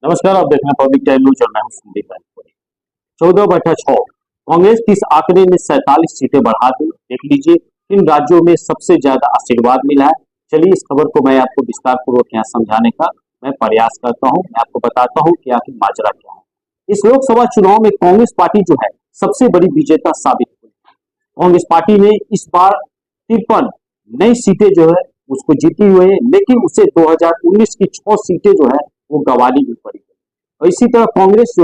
नमस्कार, आप देख रहे हैं पब्लिक टाइम न्यूज और मैं हूं संदीप रायपुरी। 14/6 कांग्रेस की इस आंकड़े में 47 सीटें बढ़ा दी। देख लीजिए किन राज्यों में सबसे ज्यादा आशीर्वाद मिला है। चलिए इस खबर को मैं आपको विस्तार पूर्वक यहाँ समझाने का मैं प्रयास करता हूँ। मैं आपको बताता हूँ कि आखिर माजरा क्या है। इस लोकसभा चुनाव में कांग्रेस पार्टी जो है सबसे बड़ी विजेता साबित हुई। कांग्रेस पार्टी ने इस बार 53 नई सीटें जो है उसको जीती हुई है, लेकिन उसे 2019 की 6 सीटें जो है वो गंवानी भी पड़ी। और इसी तरह कांग्रेस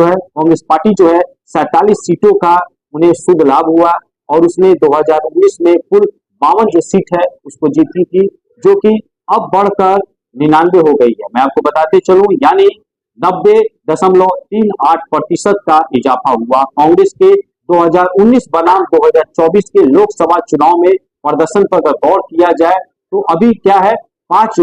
पार्टी जो है 47 सीटों का उन्हें शुभ लाभ हुआ और उसने 2019 में कुल 52 जो सीट है उसको जीती थी, जो कि अब बढ़कर 99 हो गई है। मैं आपको बताते चलूं, यानी 90.38% का इजाफा हुआ। कांग्रेस के 2019 बनाम 2024 के लोकसभा चुनाव में प्रदर्शन पर अगर गौर किया जाए तो अभी क्या है, पांच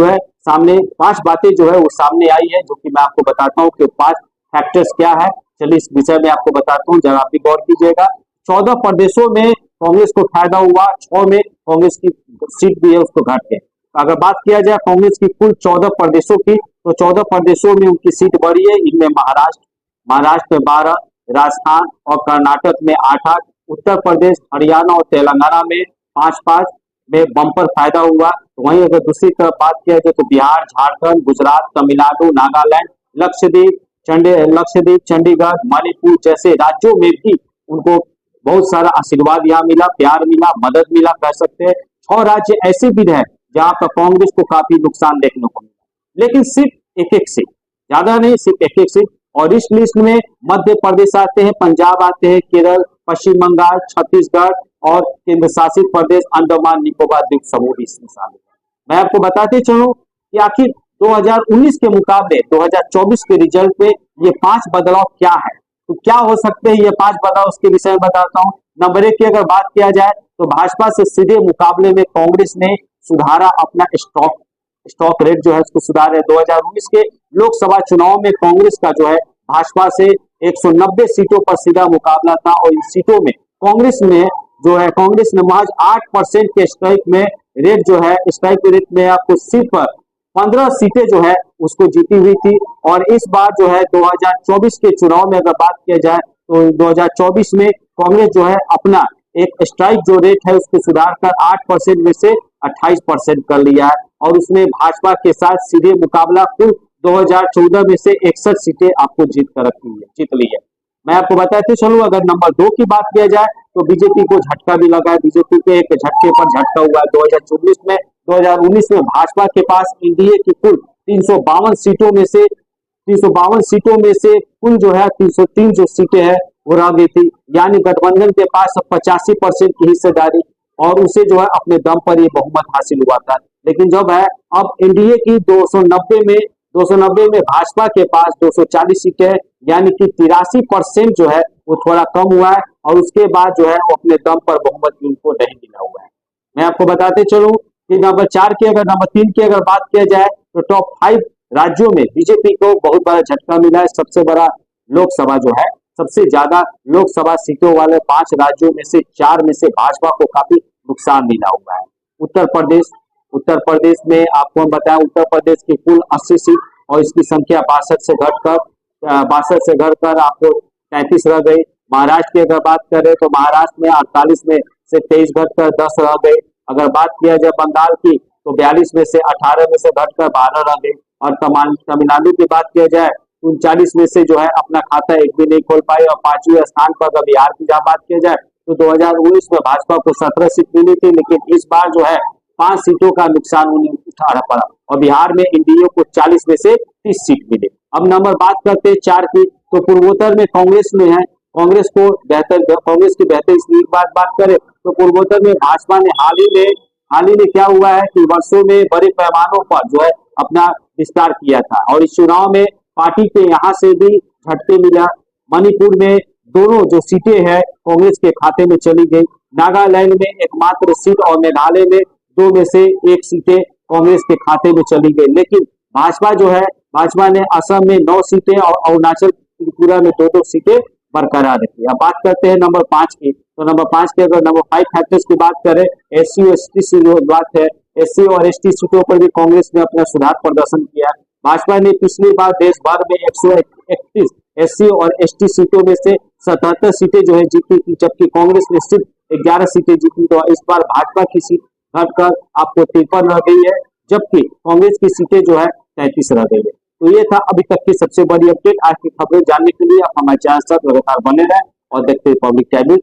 बातें जो है वो सामने आई है, जो कि मैं आपको बताता हूँ कि 5 फैक्टर्स क्या है। चलिए इस विषय में आपको बताता हूँ, जरा आप भी गौर कीजिएगा। 14 प्रदेशों में कांग्रेस को फायदा हुआ, 6 में कांग्रेस की सीट भी है उसको घट के। अगर बात किया जाए कांग्रेस की कुल 14 प्रदेशों की, तो 14 प्रदेशों में उनकी सीट बढ़ी है। इनमें महाराष्ट्र में 12, राजस्थान और कर्नाटक में 8-8, उत्तर प्रदेश, हरियाणा और तेलंगाना में 5-5 में बम्पर फायदा हुआ। तो वहीं अगर दूसरी तरफ बात किया जाए तो बिहार, झारखंड, गुजरात, तमिलनाडु, नागालैंड, लक्षद्वीप, चंडीगढ़, मणिपुर जैसे राज्यों में भी उनको बहुत सारा आशीर्वाद यहाँ मिला, प्यार मिला, मदद मिला कह सकते हैं। 6 राज्य ऐसे भी रहे जहां पर कांग्रेस को काफी नुकसान देखने को मिला, लेकिन सिर्फ एक सीट, ज्यादा नहीं, सिर्फ एक सीट। और इस लिस्ट में मध्य प्रदेश आते हैं, पंजाब आते हैं, केरल, पश्चिम बंगाल, छत्तीसगढ़ और केंद्र शासित प्रदेश अंडमान निकोबार द्वीप समूह भी इसमें शामिल है। मैं आपको बताते चलूं कि आखिर 2019 के मुकाबले 2024 के रिजल्ट में ये 5 बदलाव क्या है, तो क्या हो सकते हैं ये 5 बदलाव, उसके विषय में बताता हूँ। नंबर 1 की अगर बात किया जाए तो भाजपा से सीधे मुकाबले में कांग्रेस ने सुधारा अपना स्टॉक रेट जो है उसको सुधारे। 2019 के लोकसभा चुनाव में कांग्रेस का जो है भाजपा से 190 सीटों पर सीधा मुकाबला था और इन सीटों में कांग्रेस ने महज 8% के स्ट्राइक रेट में आपको सिर्फ 15 सीटें जो है उसको जीती हुई थी। और इस बार जो है 2024 के चुनाव में अगर बात किया जाए तो 2024 में कांग्रेस जो है अपना एक स्ट्राइक जो रेट है उसको सुधार कर 8% में से 28% कर लिया है और उसमें भाजपा के साथ सीधे मुकाबला कुल 2014 में से 61 सीटें आपको जीत ली है। मैं आपको बताते चलूं, अगर नंबर 2 की बात किया जाए तो बीजेपी को झटका भी लगा है। बीजेपी के एक झटके पर झटका हुआ है 2019 में भाजपा के पास एनडीए की कुल 352 सीटों में से कुल जो है 303 जो सीटें हैं वो रह गई थी, यानी गठबंधन के पास 85% की हिस्सेदारी और उसे जो है अपने दम पर ये बहुमत हासिल हुआ था। लेकिन जब है अब एनडीए की 290 में भाजपा के पास 240 सीटें हैं, यानी कि 83% जो है वो थोड़ा कम हुआ है और उसके बाद जो है वो अपने दम पर बहुमत उनको नहीं मिला हुआ है। मैं आपको बताते चलूं कि नंबर 3 की अगर बात किया जाए तो टॉप 5 राज्यों में बीजेपी को बहुत बड़ा झटका मिला है। सबसे बड़ा लोकसभा जो है, सबसे ज्यादा लोकसभा सीटों वाले 5 राज्यों में से 4 में से भाजपा को काफी नुकसान मिला हुआ है। उत्तर प्रदेश में आपको हम बताएं, उत्तर प्रदेश की कुल 80 सीट और इसकी संख्या 62 से घटकर आपको 33 रह गई। महाराष्ट्र की अगर बात करें तो महाराष्ट्र में 48 में से 23 घटकर 10 रह गई। अगर बात किया जाए बंगाल की तो 42 में से 18 में से घटकर 12 रह गई। और तमिलनाडु की बात किया जाए 39 में से जो है अपना खाता एक भी नहीं खोल पाई। और 5वें स्थान पर अगर बिहार की जहां बात किया जाए तो 2019 में भाजपा को 17 सीट मिली थी, लेकिन इस बार जो है 5 सीटों का नुकसान उन्हें उठाना पड़ा और बिहार में एनडीए को 40 में से 30 सीट मिली। अब नंबर बात करते हैं 4 की, तो पूर्वोत्तर में कांग्रेस की बेहतर इसलिए बात करें तो पूर्वोत्तर में भाजपा ने हाल ही में क्या हुआ है कि वर्षों में बड़े पैमानों पर जो है अपना विस्तार किया था और इस चुनाव में पार्टी के यहाँ से भी झटके मिला। मणिपुर में दोनों जो सीटें हैं कांग्रेस के खाते में चली गई। नागालैंड में एकमात्र सीट और मेघालय में 2 में से 1 सीटें कांग्रेस के खाते में चली गई। लेकिन भाजपा ने असम में 9 सीटें और अरुणाचल त्रिपुरा में 2-2 सीटें बरकरार रखी। अब बात करते हैं नंबर 5 की, तो नंबर 5 की अगर नंबर 5 फैक्टर्स की बात करें, एससी और एसटी सीटों पर भी कांग्रेस ने अपना सुधार प्रदर्शन किया। भाजपा ने पिछली बार देश भर में 131 SC और ST सीटों में से 77 सीटें जो है जीती थी, जबकि कांग्रेस ने सिर्फ 11 सीटें जीती। तो इस बार भाजपा की सीट घटकर आपको 53 रह गई है, जबकि कांग्रेस की सीटें जो है 33 रह गई है। तो ये था अभी तक की सबसे बड़ी अपडेट। आज की खबरें जानने के लिए आप हमारे चैनल साथ लगातार बने रहें और देखते हैं पब्लिक टीवी।